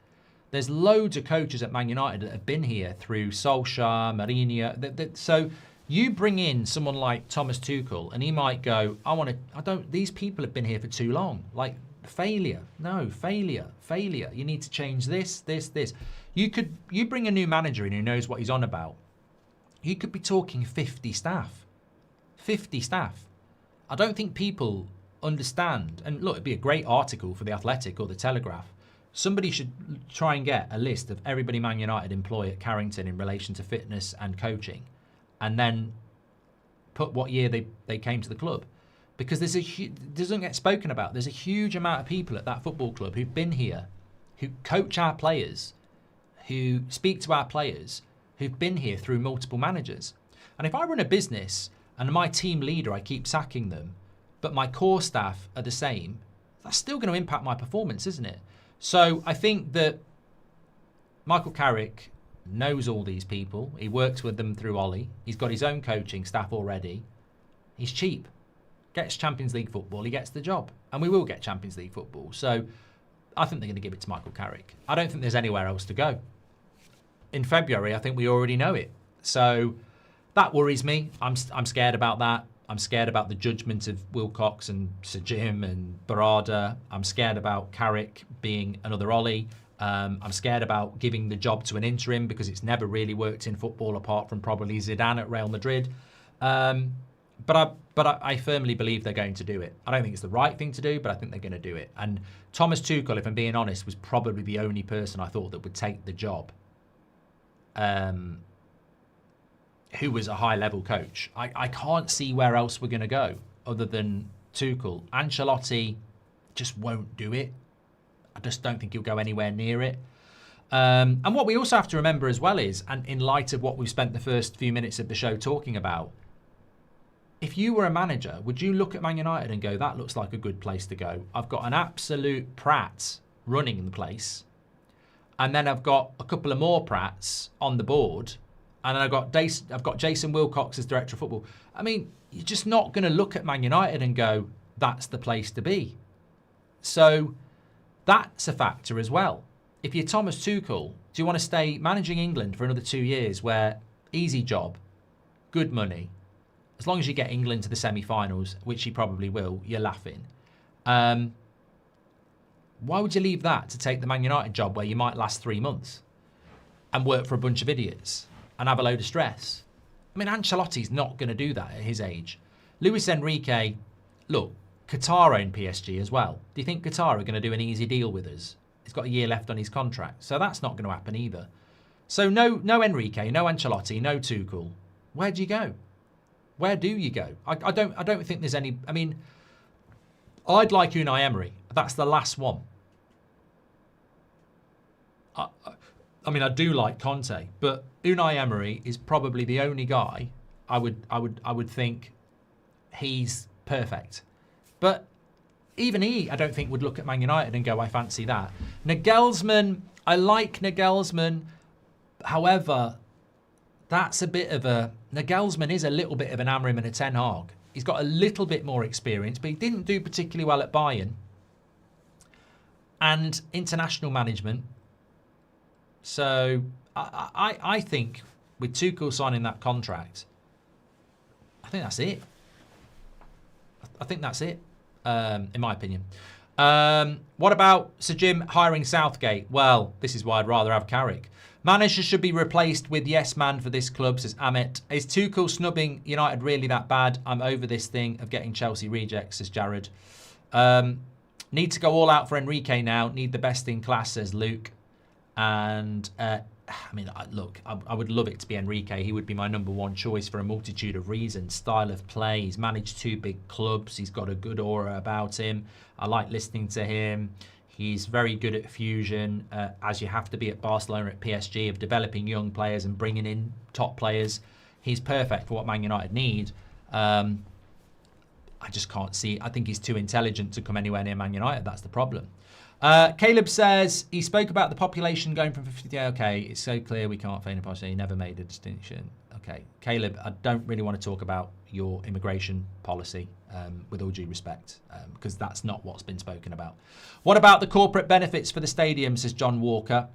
There's loads of coaches at Man United that have been here through Solskjaer, Mourinho. So you bring in someone like Thomas Tuchel, and he might go, these people have been here for too long. Like, failure. No, failure. You need to change this. You bring a new manager in who knows what he's on about. You could be talking 50 staff. 50 staff. I don't think people understand. And look, it'd be a great article for The Athletic or The Telegraph. Somebody should try and get a list of everybody Man United employ at Carrington in relation to fitness and coaching, and then put what year they came to the club. Because doesn't get spoken about. There's a huge amount of people at that football club who've been here, who coach our players, who speak to our players, who've been here through multiple managers. And if I run a business and my team leader, I keep sacking them, but my core staff are the same, that's still going to impact my performance, isn't it? So I think that Michael Carrick knows all these people. He works with them through Ollie. He's got his own coaching staff already. He's cheap. Gets Champions League football, he gets the job. And we will get Champions League football. So I think they're going to give it to Michael Carrick. I don't think there's anywhere else to go. In February, I think we already know it. So that worries me. I'm scared about that. I'm scared about the judgment of Wilcox and Sir Jim and Barada. I'm scared about Carrick being another Ollie. I'm scared about giving the job to an interim because it's never really worked in football apart from probably Zidane at Real Madrid. But I firmly believe they're going to do it. I don't think it's the right thing to do, but I think they're going to do it. And Thomas Tuchel, if I'm being honest, was probably the only person I thought that would take the job. Who was a high-level coach. I can't see where else we're going to go other than Tuchel. Ancelotti just won't do it. I just don't think he'll go anywhere near it. And what we also have to remember as well is, and in light of what we've spent the first few minutes of the show talking about, if you were a manager, would you look at Man United and go, that looks like a good place to go? I've got an absolute prat running the place. And then I've got a couple of more prats on the board. And then I've got Jason Wilcox as director of football. I mean, you're just not going to look at Man United and go, that's the place to be. So that's a factor as well. If you're Thomas Tuchel, do you want to stay managing England for another 2 years where easy job, good money, as long as you get England to the semi-finals, which you probably will, you're laughing. Why would you leave that to take the Man United job where you might last 3 months and work for a bunch of idiots and have a load of stress? I mean, Ancelotti's not going to do that at his age. Luis Enrique, look, Qatar own PSG as well. Do you think Qatar are going to do an easy deal with us? He's got a year left on his contract, so that's not going to happen either. So no Enrique, no Ancelotti, no Tuchel. Where do you go? Where do you go? I don't think there's any. I mean, I'd like Unai Emery. That's the last one. I mean, I do like Conte, but Unai Emery is probably the only guy I would think he's perfect. But even he, I don't think, would look at Man United and go, I fancy that. Nagelsmann, I like Nagelsmann. However, that's a bit of a... Nagelsmann is a little bit of an Amorim and a Ten Hag. He's got a little bit more experience, but he didn't do particularly well at Bayern. And international management. So I think with Tuchel signing that contract, I think that's it. I think that's it, in my opinion. What about Sir Jim hiring Southgate? Well, this is why I'd rather have Carrick. Manager should be replaced with yes man for this club, says Amit. Is Tuchel snubbing United really that bad? I'm over this thing of getting Chelsea rejects, says Jared. Need to go all out for Enrique now. Need the best in class, says Luke. And, I mean, look, I would love it to be Enrique. He would be my number one choice for a multitude of reasons. Style of play. He's managed 2 big clubs. He's got a good aura about him. I like listening to him. He's very good at fusion, as you have to be at Barcelona, at PSG, of developing young players and bringing in top players. He's perfect for what Man United need. I just can't see. I think he's too intelligent to come anywhere near Man United. That's the problem. Caleb says, he spoke about the population going from 50 to... Okay, it's so clear we can't feign a possibility. He never made a distinction. Okay, Caleb, I don't really want to talk about your immigration policy, with all due respect, because that's not what's been spoken about. What about the corporate benefits for the stadium, says John Walker.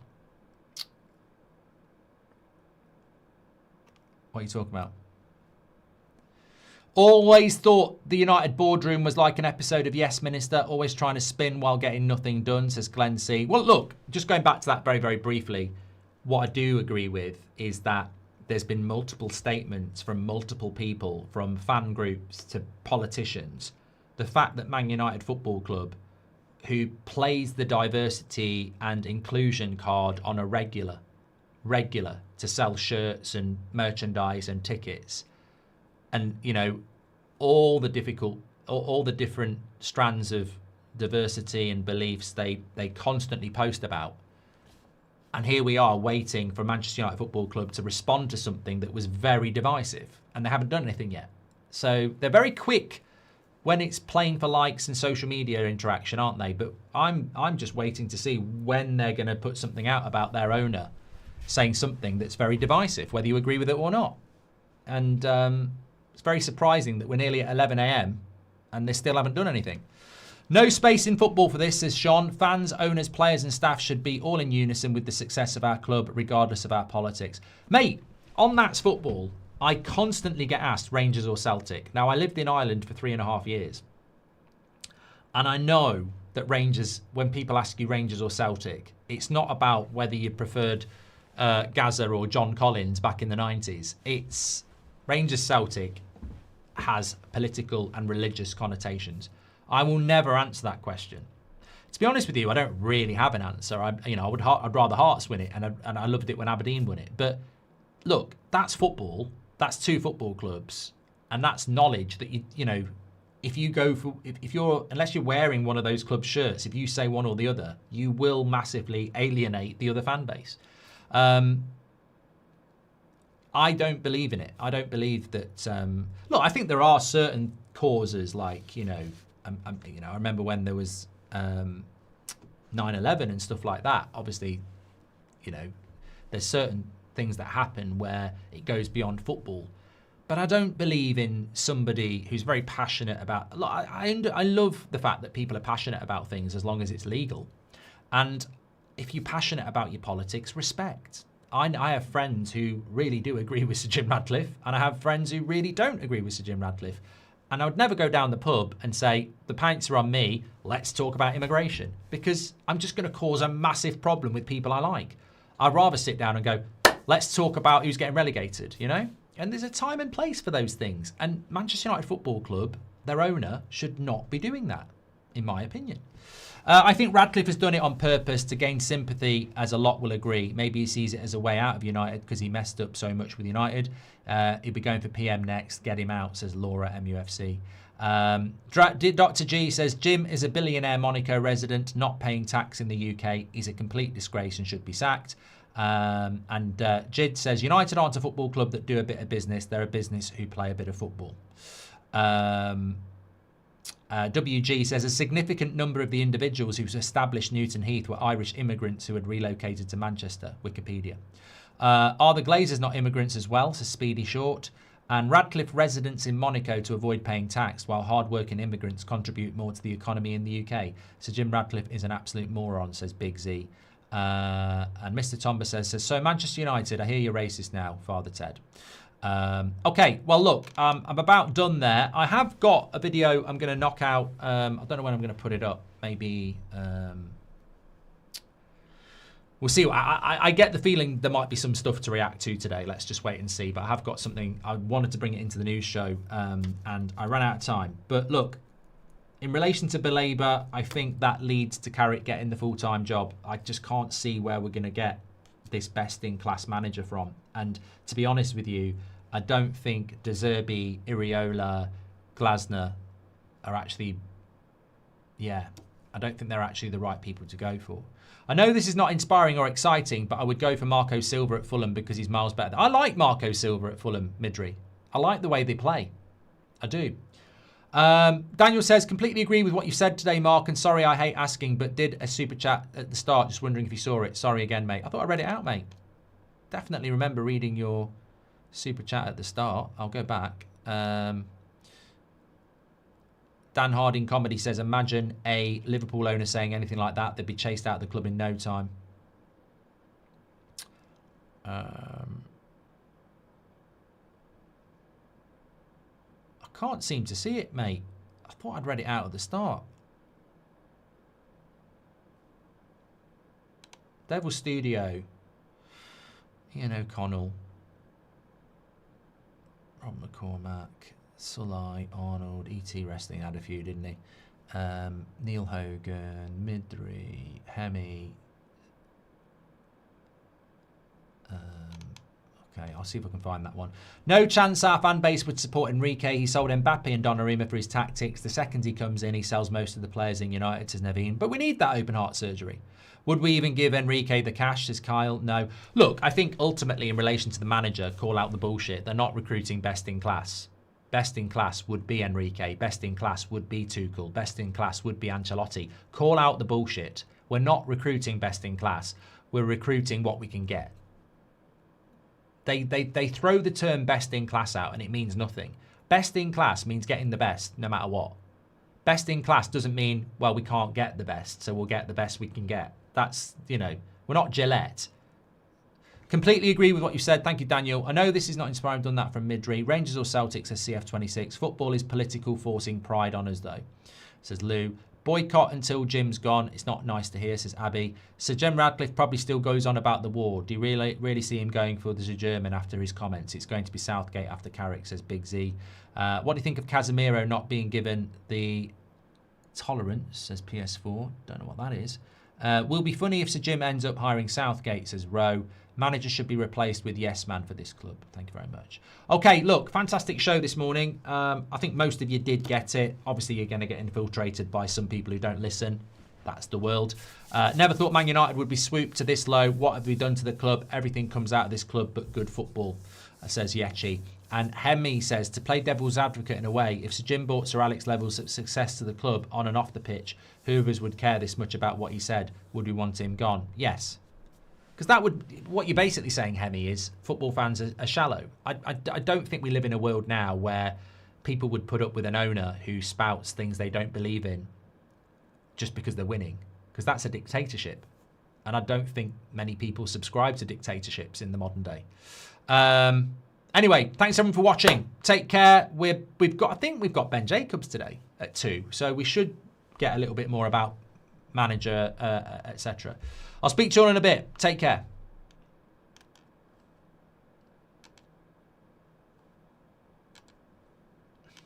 What are you talking about? Always thought the United boardroom was like an episode of Yes Minister, always trying to spin while getting nothing done, says Glenn C. Well, look, just going back to that very, very briefly, what I do agree with is that there's been multiple statements from multiple people, from fan groups to politicians. The fact that Man United Football Club, who plays the diversity and inclusion card on a regular to sell shirts and merchandise and tickets, and, you know, all the different strands of diversity and beliefs they constantly post about. And here we are waiting for Manchester United Football Club to respond to something that was very divisive, and they haven't done anything yet. So they're very quick when it's playing for likes and social media interaction, aren't they? But I'm just waiting to see when they're going to put something out about their owner saying something that's very divisive, whether you agree with it or not. And it's very surprising that we're nearly at 11 a.m. and they still haven't done anything. No space in football for this, says Sean. Fans, owners, players and staff should be all in unison with the success of our club, regardless of our politics. Mate, on That's Football, I constantly get asked Rangers or Celtic. Now, I lived in Ireland for 3.5 years. And I know that Rangers, when people ask you Rangers or Celtic, it's not about whether you preferred Gazza or John Collins back in the 90s. It's Rangers Celtic has political and religious connotations. I will never answer that question. To be honest with you, I don't really have an answer. I'd rather Hearts win it, and I loved it when Aberdeen won it. But look, that's football. That's two football clubs, and that's knowledge that you know. If you're unless you're wearing one of those club shirts, if you say one or the other, you will massively alienate the other fan base. I don't believe in it. I don't believe that. Look, I think there are certain causes, like I remember when there was 9/11 and stuff like that. Obviously, there's certain things that happen where it goes beyond football. But I don't believe in somebody who's very passionate about. Look, I love the fact that people are passionate about things as long as it's legal. And if you're passionate about your politics, respect. I have friends who really do agree with Sir Jim Ratcliffe, and I have friends who really don't agree with Sir Jim Ratcliffe. And I would never go down the pub and say, the pints are on me, let's talk about immigration, because I'm just going to cause a massive problem with people I like. I'd rather sit down and go, let's talk about who's getting relegated, And there's a time and place for those things. And Manchester United Football Club, their owner, should not be doing that, in my opinion. I think Radcliffe has done it on purpose to gain sympathy, as a lot will agree. Maybe he sees it as a way out of United because he messed up so much with United. He'll be going for PM next. Get him out, says Laura, MUFC. Dr. G says, Jim is a billionaire Monaco resident, not paying tax in the UK. He's a complete disgrace and should be sacked. And Jid says, United aren't a football club that do a bit of business. They're a business who play a bit of football. WG says, a significant number of the individuals who established Newton Heath were Irish immigrants who had relocated to Manchester. Wikipedia. Are the Glazers not immigrants as well? Says Speedy Short. And Radcliffe residents in Monaco to avoid paying tax, while hard-working immigrants contribute more to the economy in the UK. So Jim Radcliffe is an absolute moron, says Big Z. And Mr. Tomba says, so Manchester United, I hear you're racist now, Father Ted. Okay, well, look, I'm about done there. I have got a video I'm going to knock out. I don't know when I'm going to put it up. Maybe we'll see. I get the feeling there might be some stuff to react to today. Let's just wait and see. But I have got something. I wanted to bring it into the news show, and I ran out of time. But look, in relation to Belabor, I think that leads to Carrick getting the full-time job. I just can't see where we're going to get this best-in-class manager from. And to be honest with you, I don't think De Zerbi, Iriola, Glasner are actually, I don't think they're actually the right people to go for. I know this is not inspiring or exciting, but I would go for Marco Silva at Fulham because he's miles better. I like Marco Silva at Fulham, Midri. I like the way they play. I do. Daniel says, completely agree with what you said today, Mark, and sorry I hate asking, but did a super chat at the start, just wondering if you saw it. Sorry again, mate. I thought I read it out, mate. Definitely remember reading your super chat at the start. I'll go back. Dan Harding Comedy says, imagine a Liverpool owner saying anything like that. They'd be chased out of the club in no time. I can't seem to see it, mate. I thought I'd read it out at the start. Devil Studio. Ian O'Connell. Rob McCormack. Sulai, Arnold, E.T. Wrestling had a few, didn't he? Neil Hogan, Midri, Hemi. Okay, I'll see if I can find that one. No chance our fan base would support Enrique. He sold Mbappe and Donnarumma for his tactics. The second he comes in, he sells most of the players in United, says Naveen. But we need that open heart surgery. Would we even give Enrique the cash, says Kyle? No. Look, I think ultimately in relation to the manager, call out the bullshit. They're not recruiting best in class. Best in class would be Enrique. Best in class would be Tuchel. Best in class would be Ancelotti. Call out the bullshit. We're not recruiting best in class. We're recruiting what we can get. They throw the term best in class out and it means nothing. Best in class means getting the best no matter what. Best in class doesn't mean, well, we can't get the best, so we'll get the best we can get. That's, you know, we're not Gillette. Completely agree with what you said. Thank you, Daniel. I know this is not inspiring. I've done that from Midri. Rangers or Celtics, says CF26. Football is political, forcing pride on us, though, says Lou. Boycott until Jim's gone. It's not nice to hear, says Abby. Sir Jim Radcliffe probably still goes on about the war. Do you really see him going for the German after his comments? It's going to be Southgate after Carrick, says Big Z. What do you think of Casemiro not being given the tolerance, says PS4? Don't know what that is. Will be funny if Sir Jim ends up hiring Southgate, says Rowe. Manager should be replaced with yes man for this club. Thank you very much. Okay, look, fantastic show this morning. I think most of you did get it. Obviously, you're going to get infiltrated by some people who don't listen. That's the world. Never thought Man United would be swooped to this low. What have we done to the club? Everything comes out of this club but good football, says Yechi. And Hemi says, to play devil's advocate in a way, if Sir Jim brought Sir Alex levels of success to the club on and off the pitch, who of us would care this much about what he said? Would we want him gone? Yes. Because that would, what you're basically saying, Hemi, is football fans are shallow. I don't think we live in a world now where people would put up with an owner who spouts things they don't believe in just because they're winning. Because that's a dictatorship. And I don't think many people subscribe to dictatorships in the modern day. Anyway, thanks everyone for watching. Take care. I think we've got Ben Jacobs today at 2. So we should get a little bit more about manager, etc. I'll speak to you all in a bit. Take care.